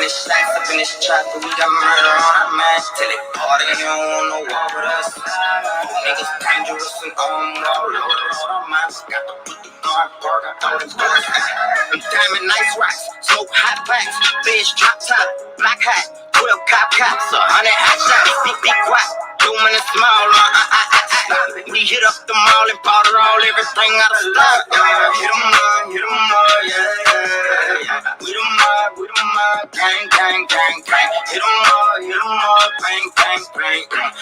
Stacks up in this chopper, we got murder on our minds. Till they party, you don't want no war with us. Niggas dangerous and on roll on our minds. Got to put the guard park, I thought it was. I'm diamond nice rocks, smoke hot packs, fish drop top, black hat, 12 cop cops, 100 hot shots, big guap, doing it small. We hit up the mall and bought her all, everything out of stock. Hit 'em up, yeah. We the mob, gang. Hit 'em up, bang.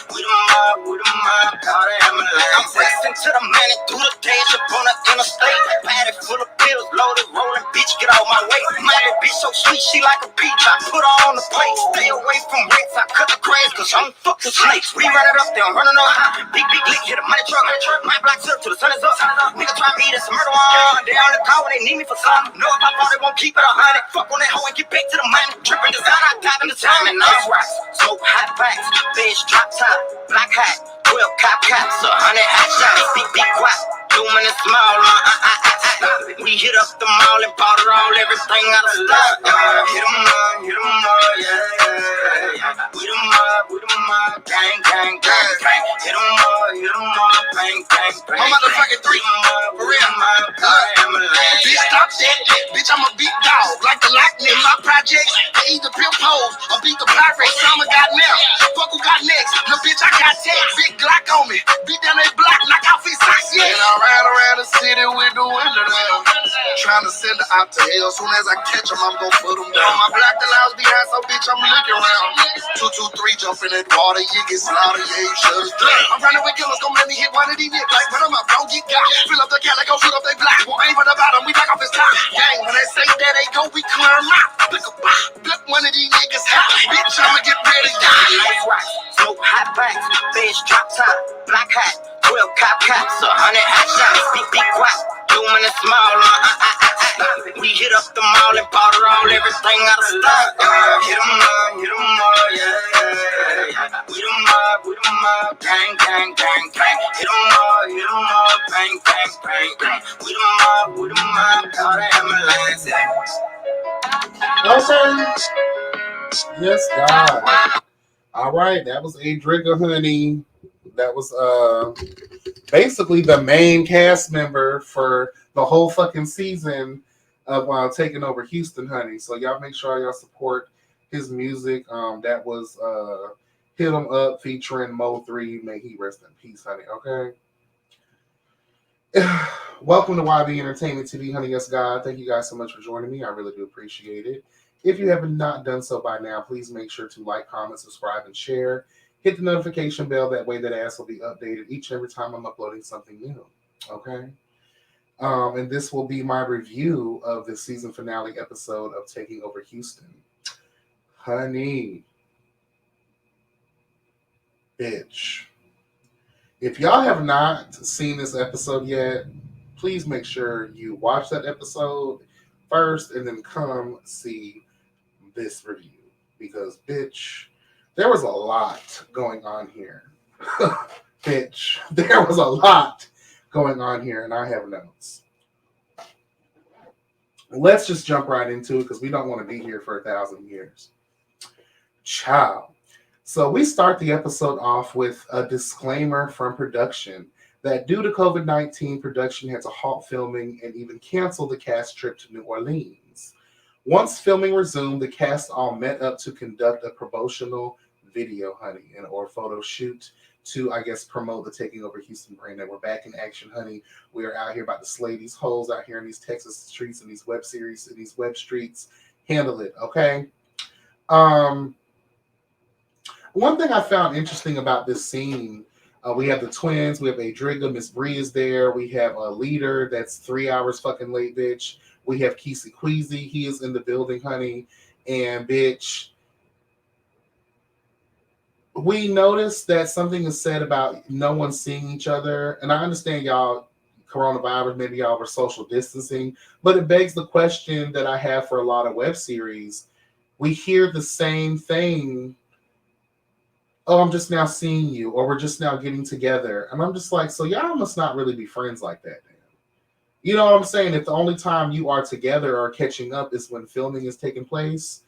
We the mob, call the ambulance. I'm racing to the man and through the dash up on the interstate. Patty full of pills, loaded, rolling, bitch, get out my way. My little bitch so sweet, she like a peach. I put her on the plate. Stay away from rakes, I cut the grass, cause I don't fuck with snakes. We run it up, they don't run it up. Big lick, hit a money truck. My block up till the sun is up. Nigga try me, that's a murder one. They on the call when they need me for something. Know if I fall, they won't keep it 100. Fuck on that hoe and get back to the money. Trippin' design, I dive in the time and nice rocks. Smoke hot packs, fish drop top, black hat, 12 cop cops, 100 hot shots, big guap, doing it small. We hit up the mall and bought her all, everything out of stock. Hit 'em up, yeah. We the mob, gang. Hit 'em up, bang. My motherfucking three, for real. Bitch, stop that. Bitch, I'm a big dog, like the lightning in my projects. I eat the pimp hoes, or beat the pirates. Summer got now, fuck who got next. No bitch, I got text, big Glock on me. Beat down that block, knock out his socks, yeah. And I ride around the city with the window down, trying to send her out to hell. Soon as I catch them, I'm gon' put them down. My block the lounge behind, so bitch, I'm looking around. 223, jump in that water, you get slaughtered, yeah, you shut us down. I'm running with killers, gon' let me hit one of these niggas. Like, put them up, don't get got. Fill up the calico, shoot up they block. Well, aim for the bottom, we back off his top. Gang, when they say that they go, we clear them out. Flip one of these niggas hot. Bitch, I'ma get ready to die. Nice rocks, smoke hot packs, fish drop top, black hat, 12 cop cops, 100 hot shots, big guap, doing it small. We hit up the mall and bought her all, everything out of stock. Hit 'em up, yeah. We the mob, gang. Hit 'em up, bang. We the mob, call the ambulance. Okay. Yes, God. All right, that was ADREGGA, honey. That was basically the main cast member for the whole fucking season of Taking Over Houston, honey. So y'all make sure y'all support his music. That was Hit 'Em Up featuring Mo3. May he rest in peace, honey. Okay. Welcome to YB Entertainment TV, honey. Yes, God. Thank you guys so much for joining me. I really do appreciate it. If you have not done so by now, please make sure to like, comment, subscribe, and share. Hit the notification bell. That way that ass will be updated each and every time I'm uploading something new. Okay? And this will be my review of the season finale episode of Taking Over Houston. Honey. Bitch. If y'all have not seen this episode yet, please make sure you watch that episode first and then come see this review. Because, bitch, there was a lot going on here. Bitch, there was a lot going on here, and I have notes. Let's just jump right into it because we don't want to be here for 1,000 years. Ciao. So we start the episode off with a disclaimer from production that due to COVID-19, production had to halt filming and even cancel the cast trip to New Orleans. Once filming resumed, the cast all met up to conduct a promotional video, honey, or photo shoot to, I guess, promote the Taking Over Houston brand. And we're back in action, honey. We are out here about to slay these hoes out here in these Texas streets and these web series and these web streets. Handle it, okay? One thing I found interesting about this scene, we have the twins, we have ADREGGA, Miss Bree is there, we have a leader that's 3 hours fucking late, bitch. We have Kesey Queasy, he is in the building, honey. And bitch, we noticed that something is said about no one seeing each other. And I understand y'all, coronavirus, maybe y'all were social distancing, but it begs the question that I have for a lot of web series. We hear the same thing oh, I'm just now seeing you, or we're just now getting together. And I'm just like, so y'all must not really be friends like that, then. You know what I'm saying? If the only time you are together or catching up is when filming is taking place,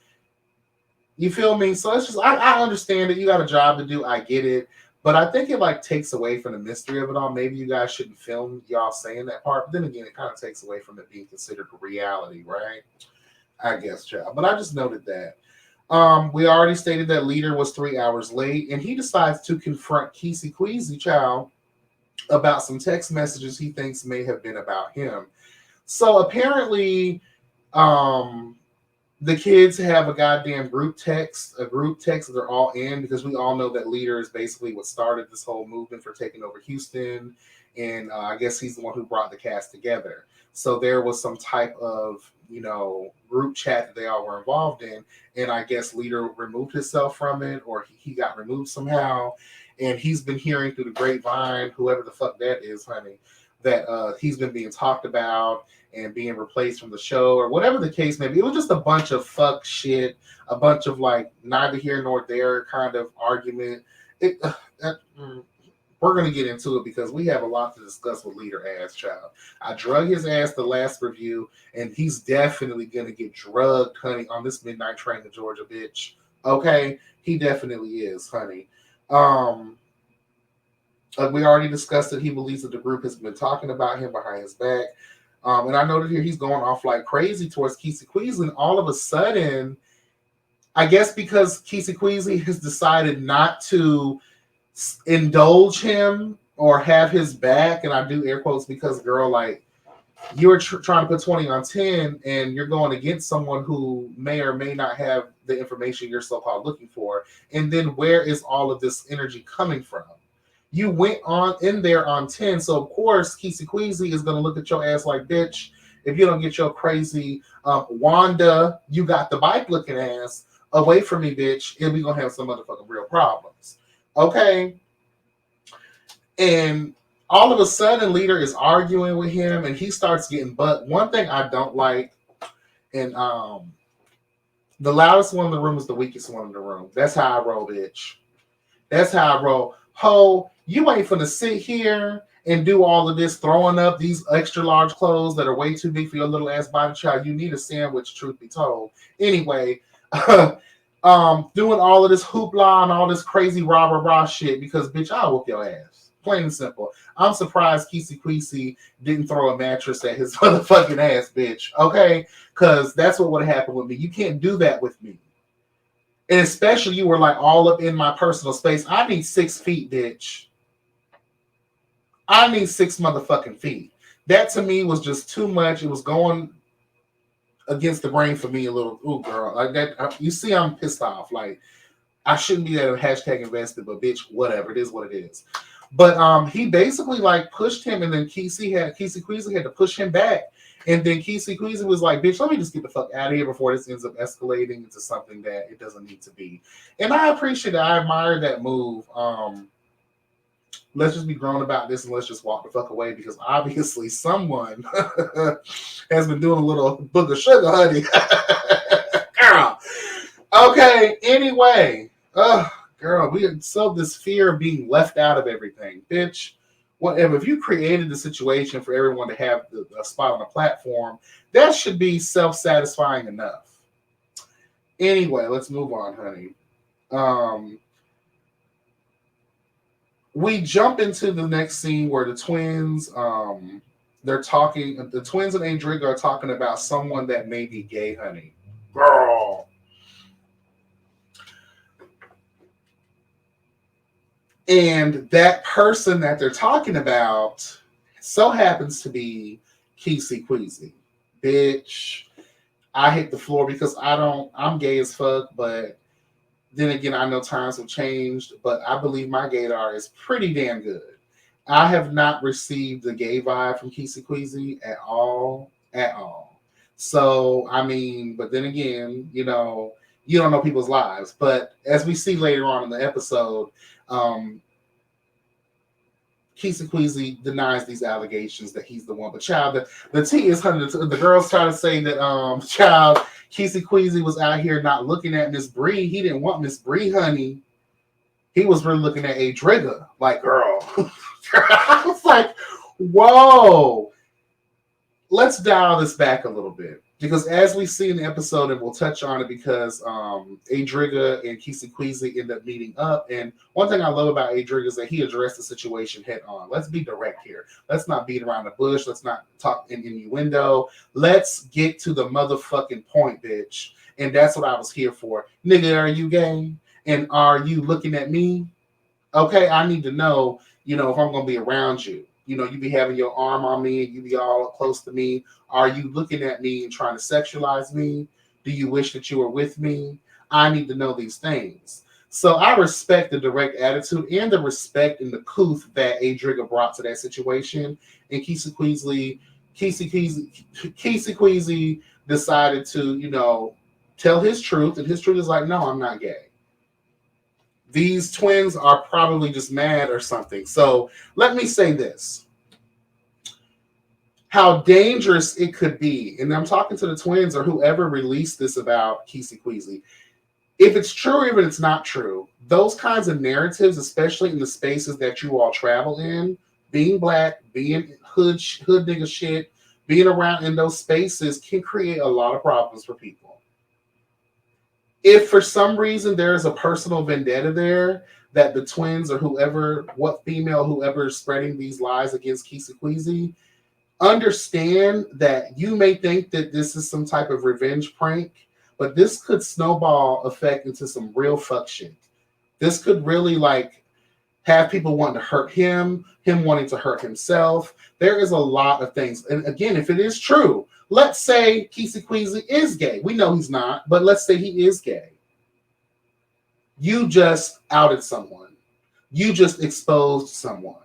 you feel me? So it's just, I understand that you got a job to do. I get it. But I think it like takes away from the mystery of it all. Maybe you guys shouldn't film y'all saying that part. But then again, it kind of takes away from it being considered reality, right? I guess, child. But I just noted that. We already stated that Leader was 3 hours late, and he decides to confront Kesey Queasy, child, about some text messages he thinks may have been about him. So apparently, um, the kids have a goddamn group text that they're all in, because we all know that Leader is basically what started this whole movement for taking over Houston, and I guess he's the one who brought the cast together. So there was some type of, group chat that they all were involved in, and I guess Leader removed himself from it, or he got removed somehow, and he's been hearing through the grapevine, whoever the fuck that is, honey, that he's been being talked about and being replaced from the show, or whatever the case may be. It was just a bunch of fuck shit, a bunch of like neither here nor there kind of argument. We're going to get into it because we have a lot to discuss with Leader Ass Child. I drug his ass the last review, and he's definitely going to get drugged, honey, on this midnight train to Georgia, bitch. Okay? He definitely is, honey. We already discussed that he believes that the group has been talking about him behind his back. And I noted here he's going off like crazy towards Kesey Queasy, and all of a sudden, I guess because Kesey Queasy has decided not to indulge him or have his back, and I do air quotes because, girl, like, you're trying to put 20 on 10 and you're going against someone who may or may not have the information you're so-called looking for. And then where is all of this energy coming from? You went on in there on 10, so of course Kesey Queasy is going to look at your ass like, bitch, if you don't get your crazy Wanda, you got the bike looking ass away from me, bitch, and we going to have some motherfucking real problems. Okay? And all of a sudden, Leader is arguing with him, and he starts getting butt. One thing I don't like, and the loudest one in the room is the weakest one in the room. That's how I roll, bitch. That's how I roll. Ho, you ain't finna sit here and do all of this throwing up these extra large clothes that are way too big for your little ass body, child. You need a sandwich, truth be told. Anyway, doing all of this hoopla and all this crazy rah shit because, bitch, I'll whoop your ass. Plain and simple. I'm surprised Kesey Queasy didn't throw a mattress at his motherfucking ass, bitch. Okay? Because that's what would have happened with me. You can't do that with me. And especially you were like all up in my personal space. I need 6 feet, bitch. I need 6 motherfucking feet. That to me was just too much. It was going against the grain for me a little. Ooh, girl. Like that. You see, I'm pissed off. Like, I shouldn't be that hashtag invested, but bitch, whatever. It is what it is. But he basically like pushed him, and then Kesey Queasy had to push him back. And then Kesey Queasy was like, bitch, let me just get the fuck out of here before this ends up escalating into something that it doesn't need to be. And I appreciate it. I admire that move. Let's just be grown about this and let's just walk the fuck away, because obviously someone has been doing a little book of sugar, honey. Girl. Okay, anyway. Girl, we had so this fear of being left out of everything. Bitch, whatever. If you created the situation for everyone to have a spot on the platform, that should be self-satisfying enough. Anyway, let's move on, honey. We jump into the next scene where the twins, they're talking, the twins and ADREGGA are talking about someone that may be gay, honey. Girl. And that person that they're talking about so happens to be Kesey Queasy. Bitch, I hit the floor because I'm gay as fuck, but then again, I know times have changed, but I believe my gaydar is pretty damn good. I have not received the gay vibe from Kesey Queasy at all. So, I mean, but then again, you don't know people's lives. But as we see later on in the episode, Kesey Queasy denies these allegations that he's the one. But child, the tea is, honey, the girls try to say that child, Kesey Queasy was out here not looking at Miss Bree. He didn't want Miss Bree, honey. he was really looking at ADREGGA like, girl. I was like, whoa. Let's dial this back a little bit. Because as we see in the episode, and we'll touch on it because ADREGGA and Kisi Kweezy end up meeting up. And one thing I love about ADREGGA is that he addressed the situation head on. Let's be direct here. Let's not beat around the bush. Let's not talk in innuendo. Let's get to the motherfucking point, bitch. And that's what I was here for. Nigga, are you gay? And are you looking at me? Okay, I need to know, if I'm going to be around you. You be having your arm on me and you be all close to me. Are you looking at me and trying to sexualize me? Do you wish that you were with me? I need to know these things. So I respect the direct attitude and the respect and the couth that ADREGGA brought to that situation. And Kisi Kweezy decided to, tell his truth. And his truth is like, no, I'm not gay. These twins are probably just mad or something. So let me say this. How dangerous it could be. And I'm talking to the twins or whoever released this about Kisi Kweezy. If it's true or if it's not true, those kinds of narratives, especially in the spaces that you all travel in, being black, being hood nigga shit, being around in those spaces can create a lot of problems for people. If for some reason there is a personal vendetta there that the twins or whoever is spreading these lies against Kisi Kweezy, understand that you may think that this is some type of revenge prank, but this could snowball effect into some real fuck shit. This could really have people wanting to hurt him wanting to hurt himself. There is a lot of things. And again, if it is true, let's say Kisi Kweezy is gay. We know he's not, but let's say he is gay. You just outed someone. You just exposed someone.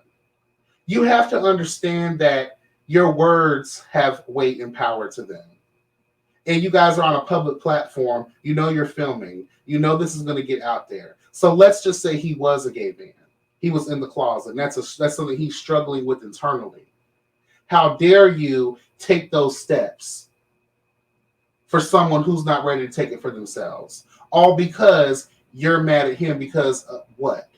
You have to understand that your words have weight and power to them. And you guys are on a public platform. You're filming. This is going to get out there. So let's just say he was a gay man. He was in the closet. And that's something he's struggling with internally. How dare you take those steps for someone who's not ready to take it for themselves? All because you're mad at him because of what?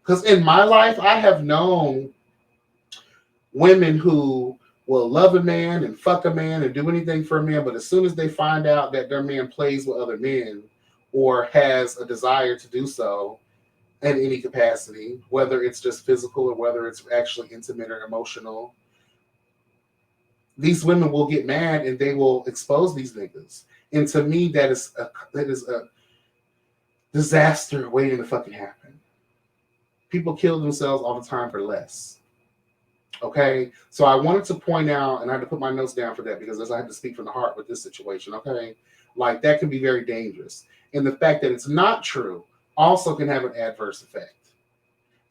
Because in my life, I have known women who will love a man and fuck a man and do anything for a man, but as soon as they find out that their man plays with other men or has a desire to do so in any capacity, whether it's just physical or whether it's actually intimate or emotional, these women will get mad and they will expose these niggas. And to me, that is a disaster waiting to fucking happen. People kill themselves all the time for less. Okay? So I wanted to point out, and I had to put my notes down for that because I had to speak from the heart with this situation. Okay? That can be very dangerous. And the fact that it's not true also can have an adverse effect.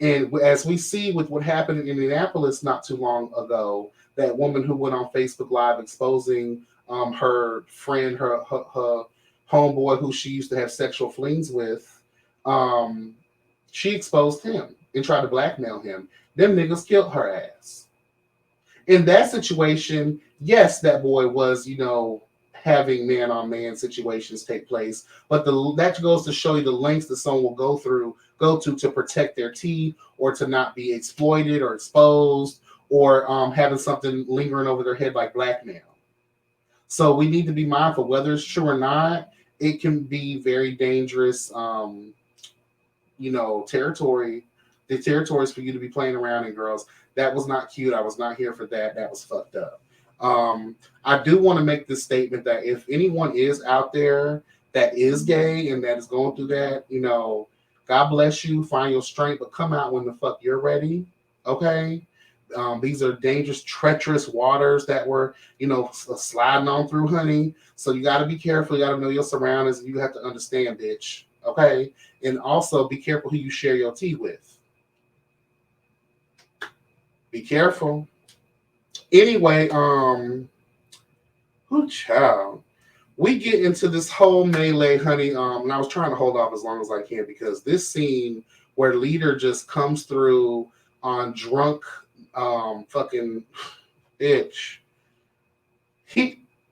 And as we see with what happened in Indianapolis not too long ago, that woman who went on Facebook Live exposing her friend, her homeboy who she used to have sexual flings with, she exposed him and tried to blackmail him. Them niggas killed her ass. In that situation, yes, that boy was, having man-on-man situations take place, but that goes to show you the lengths that someone will go to protect their tea or to not be exploited or exposed or having something lingering over their head like blackmail. So we need to be mindful, whether it's true or not. It can be very dangerous, territory. The territories for you to be playing around in, girls. That was not cute. I was not here for that. That was fucked up. I do want to make this statement that if anyone is out there that is gay and that is going through that, God bless you, find your strength, but come out when the fuck you're ready. Okay? These are dangerous, treacherous waters that we're, sliding on through, honey. So you got to be careful. You got to know your surroundings. You have to understand, bitch. Okay? And also be careful who you share your tea with. Be careful. Anyway, child. We get into this whole melee, honey. And I was trying to hold off as long as I can because this scene where Leader just comes through on drunk fucking bitch.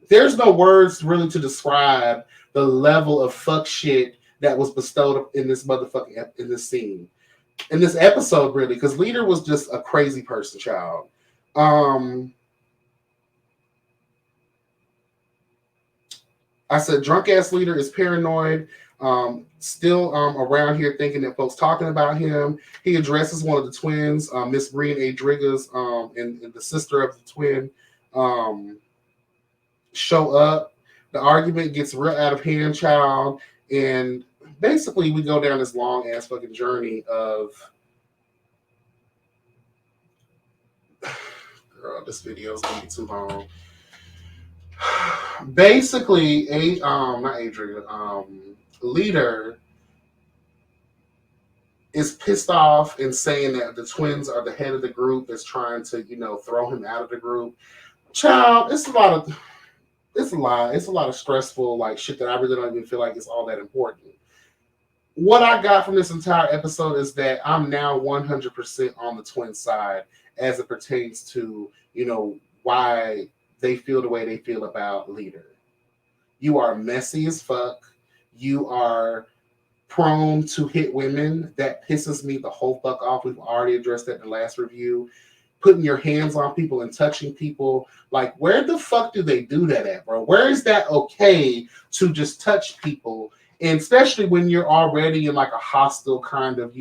There's no words really to describe the level of fuck shit that was bestowed in this motherfucking in this scene, in this episode, really, because Leader was just a crazy person, child. I said, drunk ass Leader is paranoid. Still around here thinking that folks talking about him. He addresses one of the twins, Miss Bree and ADREGGA's, and the sister of the twin, show up. The argument gets real out of hand, child, and basically we go down this long ass fucking journey of. Girl, this video is gonna be too long. Basically, not Adrian, Leader is pissed off and saying that the twins are the head of the group that's trying to, throw him out of the group. Child, it's a lot of stressful like shit that I really don't even feel like it's all that important. What I got from this entire episode is that I'm now 100% on the twin side as it pertains to, why they feel the way they feel about Leader. You are messy as fuck. You are prone to hit women. That pisses me the whole fuck off. We've already addressed that in the last review. Putting your hands on people and touching people. Like, where the fuck do they do that at, bro? Where is that okay to just touch people? And especially when you're already in like a hostile kind of,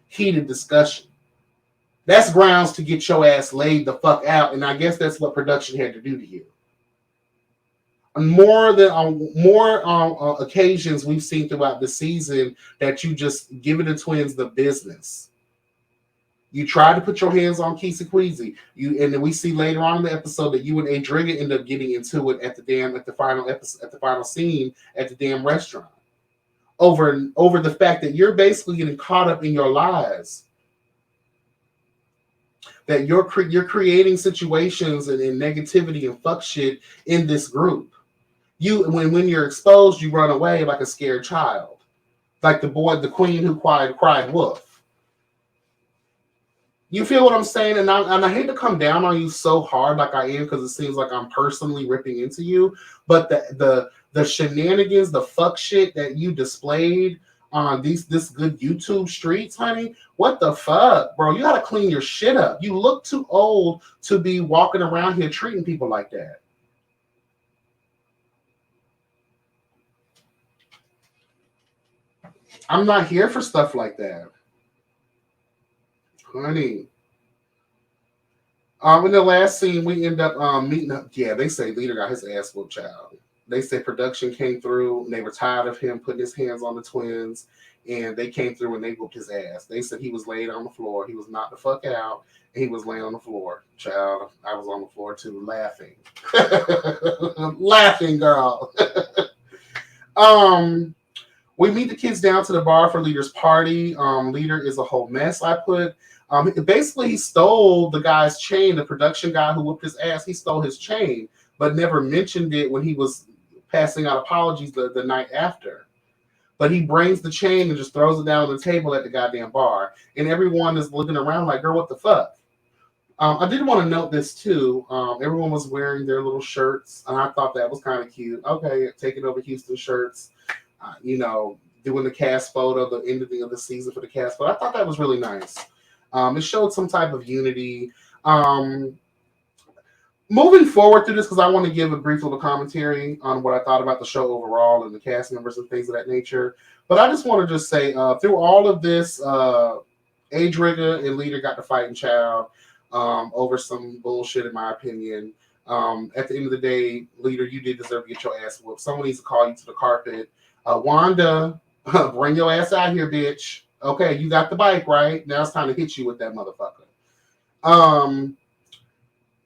heated discussion. That's grounds to get your ass laid the fuck out. And I guess that's what production had to do to you. More occasions we've seen throughout the season that you just giving the twins the business. You try to put your hands on Keesha Queasy. And then we see later on in the episode that you and ADREGGA end up getting into it at the final scene at the damn restaurant. Over the fact that you're basically getting caught up in your lies. That you're creating situations and negativity and fuck shit in this group. When you're exposed, you run away like a scared child. Like the queen who cried wolf. You feel what I'm saying? And I hate to come down on you so hard like I am because it seems like I'm personally ripping into you. But the shenanigans, the fuck shit that you displayed on this good YouTube streets, honey, what the fuck, bro? You gotta clean your shit up. You look too old to be walking around here treating people like that. I'm not here for stuff like that. Honey. In the last scene, we end up meeting up. Yeah, they say Leader got his ass whooped, child. They say production came through and they were tired of him putting his hands on the twins, and they came through and they whooped his ass. They said he was laid on the floor. He was knocked the fuck out, and he was laying on the floor. Child, I was on the floor too, laughing. Laughing, girl. We meet the kids down to the bar for Leader's party. Leader is a whole mess, I put. Basically, he stole the guy's chain, the production guy who whooped his ass. He stole his chain, but never mentioned it when he was passing out apologies the night after. But he brings the chain and just throws it down on the table at the goddamn bar. And everyone is looking around like, girl, what the fuck? I did want to note this too. Everyone was wearing their little shirts, and I thought that was kind of cute. Okay, taking over Houston shirts, doing the cast photo, the ending of the season for the cast photo. I thought that was really nice. It showed some type of unity. Moving forward through this, because I want to give a brief little commentary on what I thought about the show overall and the cast members and things of that nature. But I just want to just say, through all of this, ADREGGA and Leader got to fighting child over some bullshit, in my opinion. At the end of the day, Leader, you did deserve to get your ass whooped. Someone needs to call you to the carpet. Wanda, bring your ass out here, bitch. Okay, you got the bike, right? Now it's time to hit you with that motherfucker.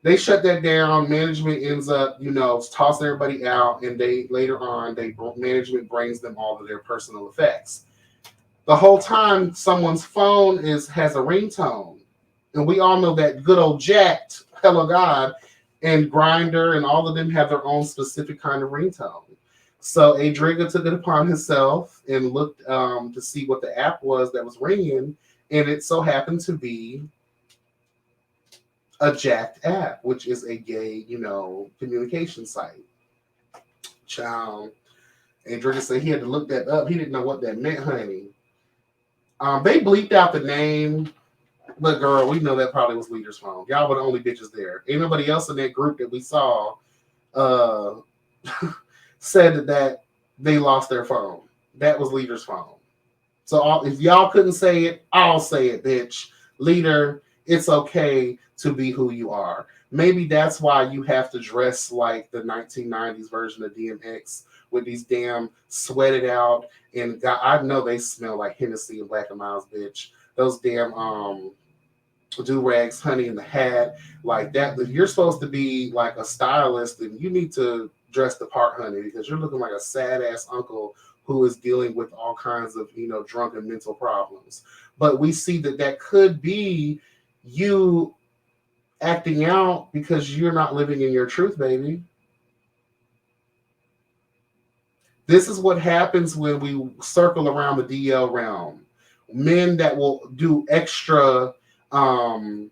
They shut that down. Management ends up, tossing everybody out, and management brings them all of their personal effects. The whole time, someone's phone has a ringtone, and we all know that good old Jacked, hello God, and Grinder, and all of them have their own specific kind of ringtone. So ADREGGA took it upon himself and looked to see what the app was that was ringing, and it so happened to be a Jacked app, which is a gay, communication site. Child. ADREGGA said he had to look that up. He didn't know what that meant, honey. They bleeped out the name, but girl, we know that probably was Leader's phone. Y'all were the only bitches there. Ain't nobody else in that group that we saw uh, said that they lost their phone. That was Leader's phone. So if y'all couldn't say it, I'll say it, bitch. Leader, it's okay to be who you are. Maybe that's why you have to dress like the 1990s version of DMX with these damn sweated out and I know they smell like Hennessy and Black and Miles, bitch. Those damn do-rags, honey in the hat, like that. If you're supposed to be like a stylist, then you need to dress the part, honey, because you're looking like a sad ass uncle who is dealing with all kinds of, drunk and mental problems. But we see that could be you acting out because you're not living in your truth, baby. This is what happens when we circle around the DL realm. Men that will do extra testosterone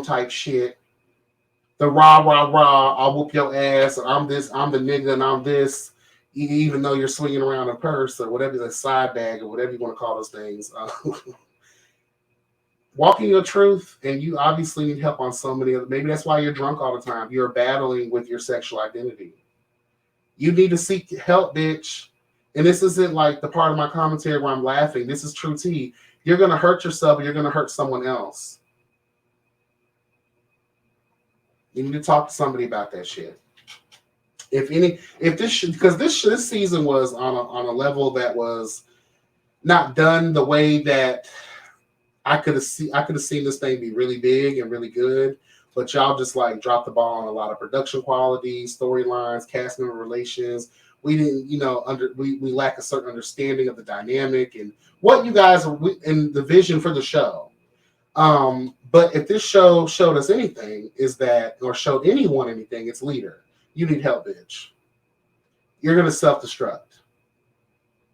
type shit. The rah, rah, rah, I'll whoop your ass. I'm this, I'm the nigga, and I'm this. Even though you're swinging around a purse or whatever, the side bag or whatever you want to call those things. Walking your truth, and you obviously need help on so many other. Maybe that's why you're drunk all the time. You're battling with your sexual identity. You need to seek help, bitch. And this isn't like the part of my commentary where I'm laughing. This is true tea. You're going to hurt yourself, or you're going to hurt someone else. You need to talk to somebody about that shit. Because this season was on a level that was not done the way that I could have seen this thing be really big and really good, but y'all just like dropped the ball on a lot of production quality, storylines, cast member relations. We didn't, we lack a certain understanding of the dynamic and what you guys are and the vision for the show. But if this show showed us anything, or showed anyone anything, it's Leader. You need help, bitch. You're going to self-destruct.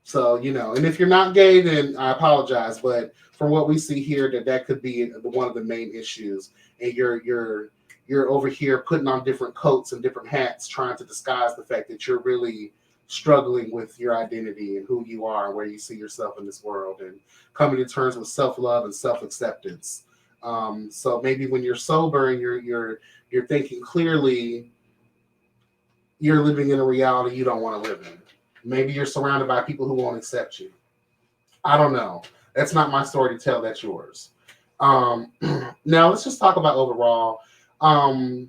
So, and if you're not gay, then I apologize. But from what we see here, that could be one of the main issues. And you're over here putting on different coats and different hats, trying to disguise the fact that you're really struggling with your identity and who you are and where you see yourself in this world, and coming to terms with self-love and self-acceptance. So maybe when you're sober and you're thinking clearly, you're living in a reality you don't want to live in. Maybe you're surrounded by people who won't accept you. I don't know. That's not my story to tell. That's yours. Now let's just talk about overall. I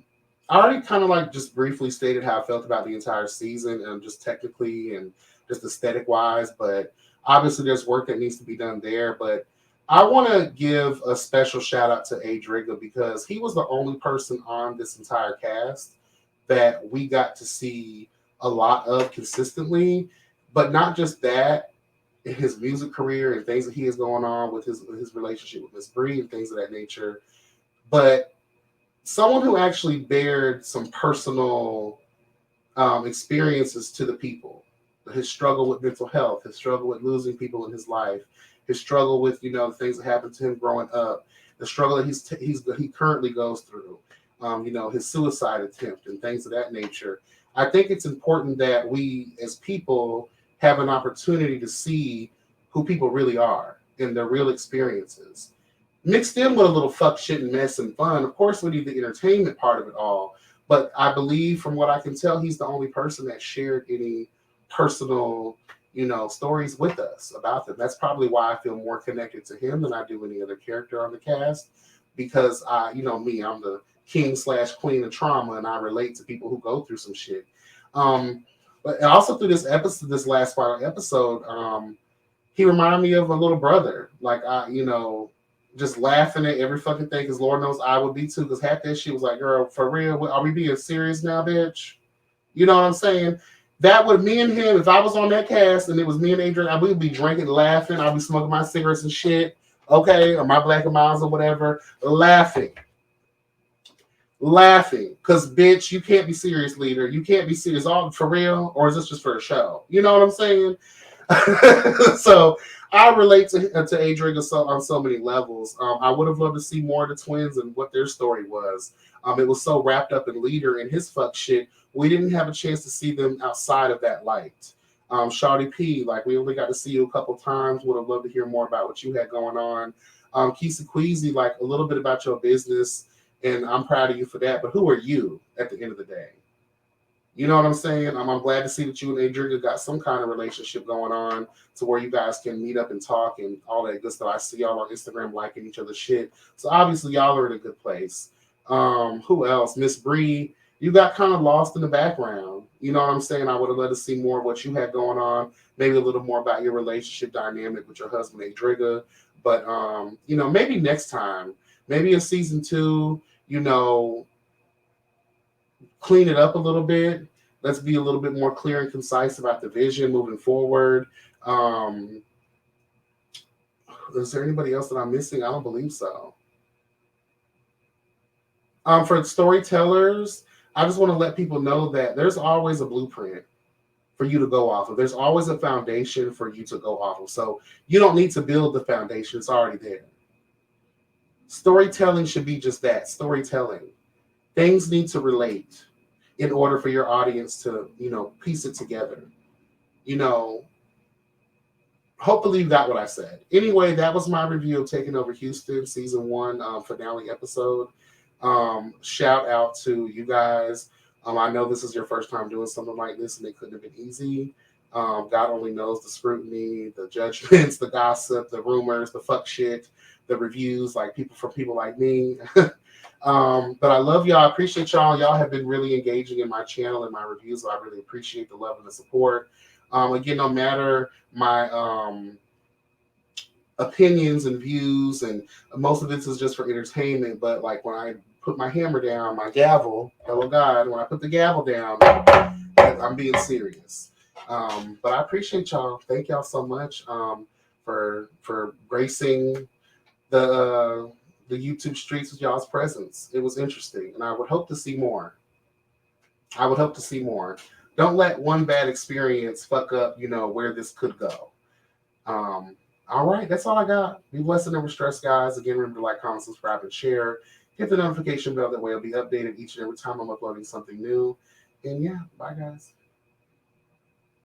already kind of like just briefly stated how I felt about the entire season, and just technically and just aesthetic wise, but obviously there's work that needs to be done there. But I want to give a special shout out to ADREGGA, because he was the only person on this entire cast that we got to see a lot of consistently. But not just that, in his music career and things that he has going on with his relationship with Miss Bree and things of that nature, but someone who actually bared some personal experiences to the people. His struggle with mental health, his struggle with losing people in his life, his struggle with the things that happened to him growing up, the struggle that he currently goes through, his suicide attempt and things of that nature. I think it's important that we as people have an opportunity to see who people really are and their real experiences, mixed in with a little fuck shit and mess and fun. Of course, we need the entertainment part of it all, but I believe, from what I can tell, he's the only person that shared any personal, stories with us about them. That's probably why I feel more connected to him than I do any other character on the cast, because I'm the king/queen of trauma, and I relate to people who go through some shit. But also through this episode, this last final episode, he reminded me of a little brother. Like, just laughing at every fucking thing, because Lord knows I would be too, because half that shit was like, girl, for real, are we being serious now, bitch? You know what I'm saying? That would, me and him, if I was on that cast and it was me and Adrian, we would be drinking, laughing, I'd be smoking my cigarettes and shit, okay, or my Black and Miles or whatever, laughing. Because, bitch, you can't be serious, Leader. You can't be serious. All for real, or is this just for a show? You know what I'm saying? So I relate to ADREGGA on so many levels. I would have loved to see more of the twins and what their story was. It was so wrapped up in Leader and his fuck shit. We didn't have a chance to see them outside of that light. Shawty P, like we only got to see you a couple times. Would have loved to hear more about what you had going on. Keesa Queasy, like a little bit about your business, and I'm proud of you for that. But who are you at the end of the day? You know what I'm saying? I'm glad to see that you and ADREGGA got some kind of relationship going on to where you guys can meet up and talk and all that good stuff. I see y'all on Instagram liking each other's shit. So obviously y'all are in a good place. Who else? Miss Bree, you got kind of lost in the background. You know what I'm saying? I would have loved to see more of what you had going on, maybe a little more about your relationship dynamic with your husband, ADREGGA. But, you know, maybe next time, maybe in season 2, you know, clean it up a little bit. Let's be a little bit more clear and concise about the vision moving forward. Is there anybody else that I'm missing? I don't believe so. For storytellers, I just want to let people know that there's always a blueprint for you to go off of. There's always a foundation for you to go off of. So you don't need to build the foundation. It's already there. Storytelling should be just that, storytelling. Things need to relate in order for your audience to, you know, piece it together. You know, hopefully you got what I said. Anyway, that was my review of Taking Over Houston, season 1, finale episode. Shout out to you guys. I know this is your first time doing something like this, and it couldn't have been easy. God only knows the scrutiny, the judgments, the gossip, the rumors, the fuck shit, the reviews, like people like me. But I love y'all. I appreciate y'all. Y'all have been really engaging in my channel and my reviews. So I really appreciate the love and the support. Again, no matter my opinions and views, and most of this is just for entertainment, but like when I put my hammer down, my gavel, hello God, when I put the gavel down, I'm being serious. But I appreciate y'all. Thank y'all so much for gracing the YouTube streets with y'all's presence. It was interesting, and I would hope to see more. Don't let one bad experience fuck up, you know, where this could go. All right, that's all I got. Be blessed and never stress, guys. Again, remember to like, comment, subscribe, and share. Hit the notification bell. That way I'll be updated each and every time I'm uploading something new. And yeah, bye, guys.